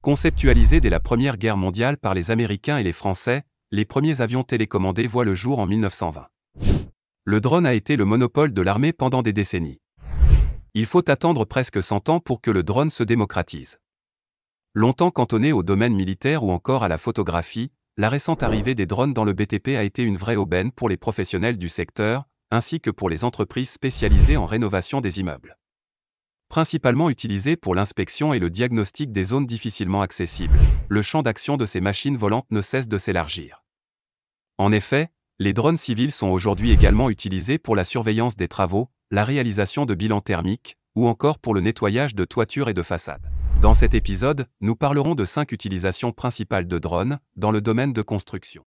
Conceptualisés dès la Première Guerre mondiale par les Américains et les Français, les premiers avions télécommandés voient le jour en 1920. Le drone a été le monopole de l'armée pendant des décennies. Il faut attendre presque 100 ans pour que le drone se démocratise. Longtemps cantonné au domaine militaire ou encore à la photographie, la récente arrivée des drones dans le BTP a été une vraie aubaine pour les professionnels du secteur, ainsi que pour les entreprises spécialisées en rénovation des immeubles. Principalement utilisés pour l'inspection et le diagnostic des zones difficilement accessibles, le champ d'action de ces machines volantes ne cesse de s'élargir. En effet, les drones civils sont aujourd'hui également utilisés pour la surveillance des travaux, la réalisation de bilans thermiques, ou encore pour le nettoyage de toitures et de façades. Dans cet épisode, nous parlerons de 5 utilisations principales de drones dans le domaine de construction.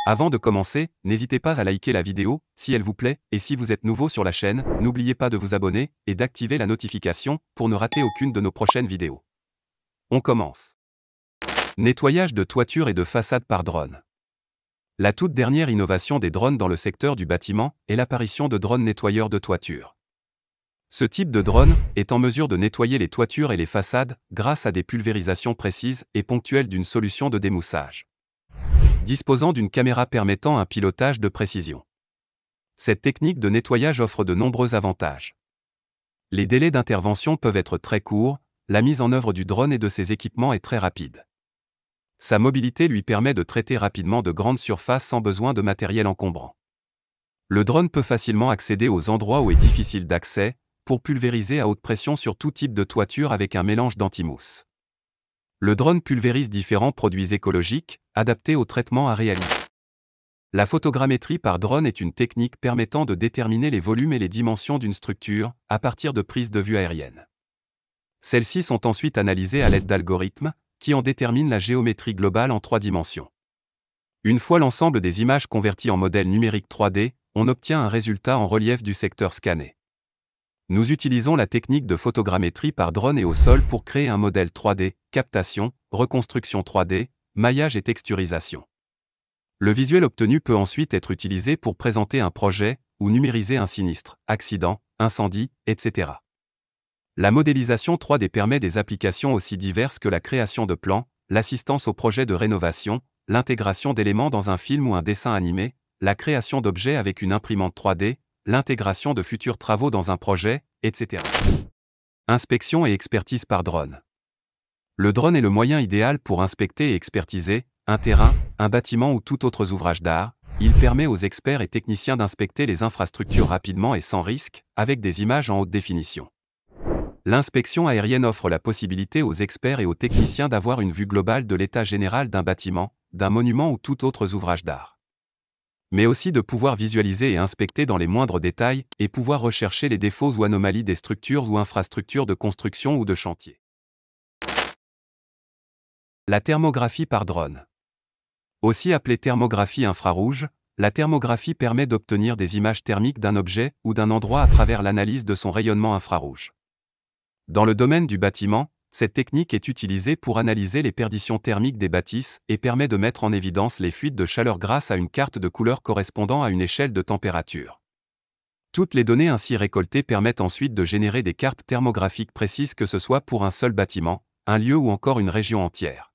Avant de commencer, n'hésitez pas à liker la vidéo, si elle vous plaît, et si vous êtes nouveau sur la chaîne, n'oubliez pas de vous abonner et d'activer la notification pour ne rater aucune de nos prochaines vidéos. On commence. Nettoyage de toiture et de façade par drone. La toute dernière innovation des drones dans le secteur du bâtiment est l'apparition de drones nettoyeurs de toiture. Ce type de drone est en mesure de nettoyer les toitures et les façades grâce à des pulvérisations précises et ponctuelles d'une solution de démoussage. Disposant d'une caméra permettant un pilotage de précision. Cette technique de nettoyage offre de nombreux avantages. Les délais d'intervention peuvent être très courts, la mise en œuvre du drone et de ses équipements est très rapide. Sa mobilité lui permet de traiter rapidement de grandes surfaces sans besoin de matériel encombrant. Le drone peut facilement accéder aux endroits où est difficile d'accès, pour pulvériser à haute pression sur tout type de toiture avec un mélange d'antimousse. Le drone pulvérise différents produits écologiques, adaptés au traitement à réaliser. La photogrammétrie par drone est une technique permettant de déterminer les volumes et les dimensions d'une structure, à partir de prises de vue aériennes. Celles-ci sont ensuite analysées à l'aide d'algorithmes, qui en déterminent la géométrie globale en 3 dimensions. Une fois l'ensemble des images converties en modèle numérique 3D, on obtient un résultat en relief du secteur scanné. Nous utilisons la technique de photogrammétrie par drone et au sol pour créer un modèle 3D, captation, reconstruction 3D, maillage et texturisation. Le visuel obtenu peut ensuite être utilisé pour présenter un projet, ou numériser un sinistre, accident, incendie, etc. La modélisation 3D permet des applications aussi diverses que la création de plans, l'assistance au projet de rénovation, l'intégration d'éléments dans un film ou un dessin animé, la création d'objets avec une imprimante 3D, l'intégration de futurs travaux dans un projet, etc. Inspection et expertise par drone. Le drone est le moyen idéal pour inspecter et expertiser un terrain, un bâtiment ou tout autre ouvrage d'art. Il permet aux experts et techniciens d'inspecter les infrastructures rapidement et sans risque, avec des images en haute définition. L'inspection aérienne offre la possibilité aux experts et aux techniciens d'avoir une vue globale de l'état général d'un bâtiment, d'un monument ou tout autre ouvrage d'art. Mais aussi de pouvoir visualiser et inspecter dans les moindres détails, et pouvoir rechercher les défauts ou anomalies des structures ou infrastructures de construction ou de chantier. La thermographie par drone. Aussi appelée thermographie infrarouge, la thermographie permet d'obtenir des images thermiques d'un objet ou d'un endroit à travers l'analyse de son rayonnement infrarouge. Dans le domaine du bâtiment, cette technique est utilisée pour analyser les perditions thermiques des bâtisses et permet de mettre en évidence les fuites de chaleur grâce à une carte de couleur correspondant à une échelle de température. Toutes les données ainsi récoltées permettent ensuite de générer des cartes thermographiques précises que ce soit pour un seul bâtiment, un lieu ou encore une région entière.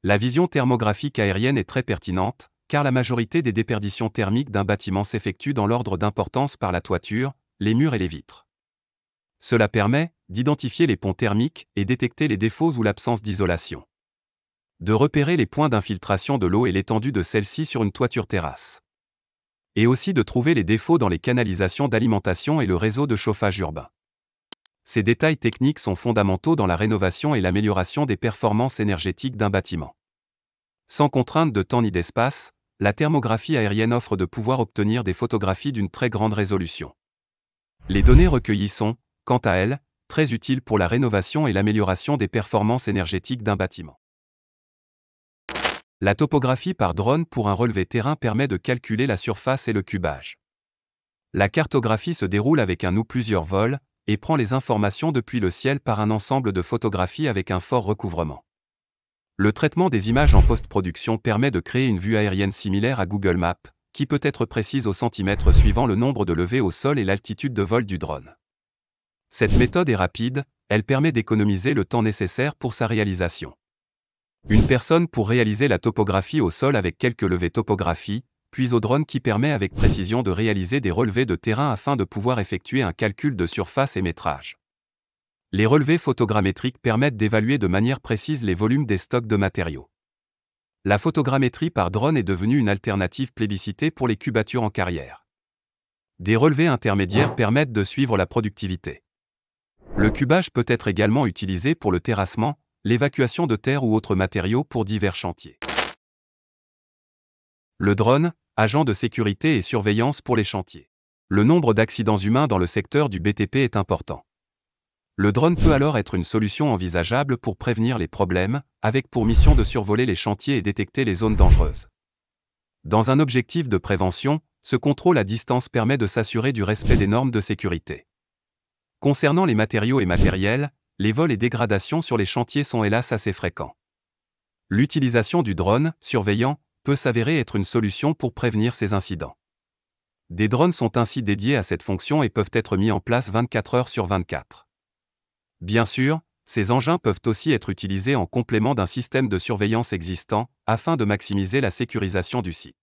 La vision thermographique aérienne est très pertinente, car la majorité des déperditions thermiques d'un bâtiment s'effectue dans l'ordre d'importance par la toiture, les murs et les vitres. Cela permet d'identifier les ponts thermiques et détecter les défauts ou l'absence d'isolation. De repérer les points d'infiltration de l'eau et l'étendue de celle-ci sur une toiture terrasse. Et aussi de trouver les défauts dans les canalisations d'alimentation et le réseau de chauffage urbain. Ces détails techniques sont fondamentaux dans la rénovation et l'amélioration des performances énergétiques d'un bâtiment. Sans contrainte de temps ni d'espace, la thermographie aérienne offre de pouvoir obtenir des photographies d'une très grande résolution. Les données recueillies sont, quant à elles, très utiles pour la rénovation et l'amélioration des performances énergétiques d'un bâtiment. La topographie par drone pour un relevé terrain permet de calculer la surface et le cubage. La cartographie se déroule avec un ou plusieurs vols, et prend les informations depuis le ciel par un ensemble de photographies avec un fort recouvrement. Le traitement des images en post-production permet de créer une vue aérienne similaire à Google Maps, qui peut être précise au centimètre suivant le nombre de levées au sol et l'altitude de vol du drone. Cette méthode est rapide, elle permet d'économiser le temps nécessaire pour sa réalisation. Une personne pour réaliser la topographie au sol avec quelques levées topographie, puis au drone qui permet avec précision de réaliser des relevés de terrain afin de pouvoir effectuer un calcul de surface et métrage. Les relevés photogrammétriques permettent d'évaluer de manière précise les volumes des stocks de matériaux. La photogrammétrie par drone est devenue une alternative plébiscitée pour les cubatures en carrière. Des relevés intermédiaires permettent de suivre la productivité. Le cubage peut être également utilisé pour le terrassement, l'évacuation de terre ou autres matériaux pour divers chantiers. Le drone, agent de sécurité et surveillance pour les chantiers. Le nombre d'accidents humains dans le secteur du BTP est important. Le drone peut alors être une solution envisageable pour prévenir les problèmes, avec pour mission de survoler les chantiers et détecter les zones dangereuses. Dans un objectif de prévention, ce contrôle à distance permet de s'assurer du respect des normes de sécurité. Concernant les matériaux et matériels, les vols et dégradations sur les chantiers sont hélas assez fréquents. L'utilisation du drone, surveillant, peut s'avérer être une solution pour prévenir ces incidents. Des drones sont ainsi dédiés à cette fonction et peuvent être mis en place 24 heures sur 24. Bien sûr, ces engins peuvent aussi être utilisés en complément d'un système de surveillance existant, afin de maximiser la sécurisation du site.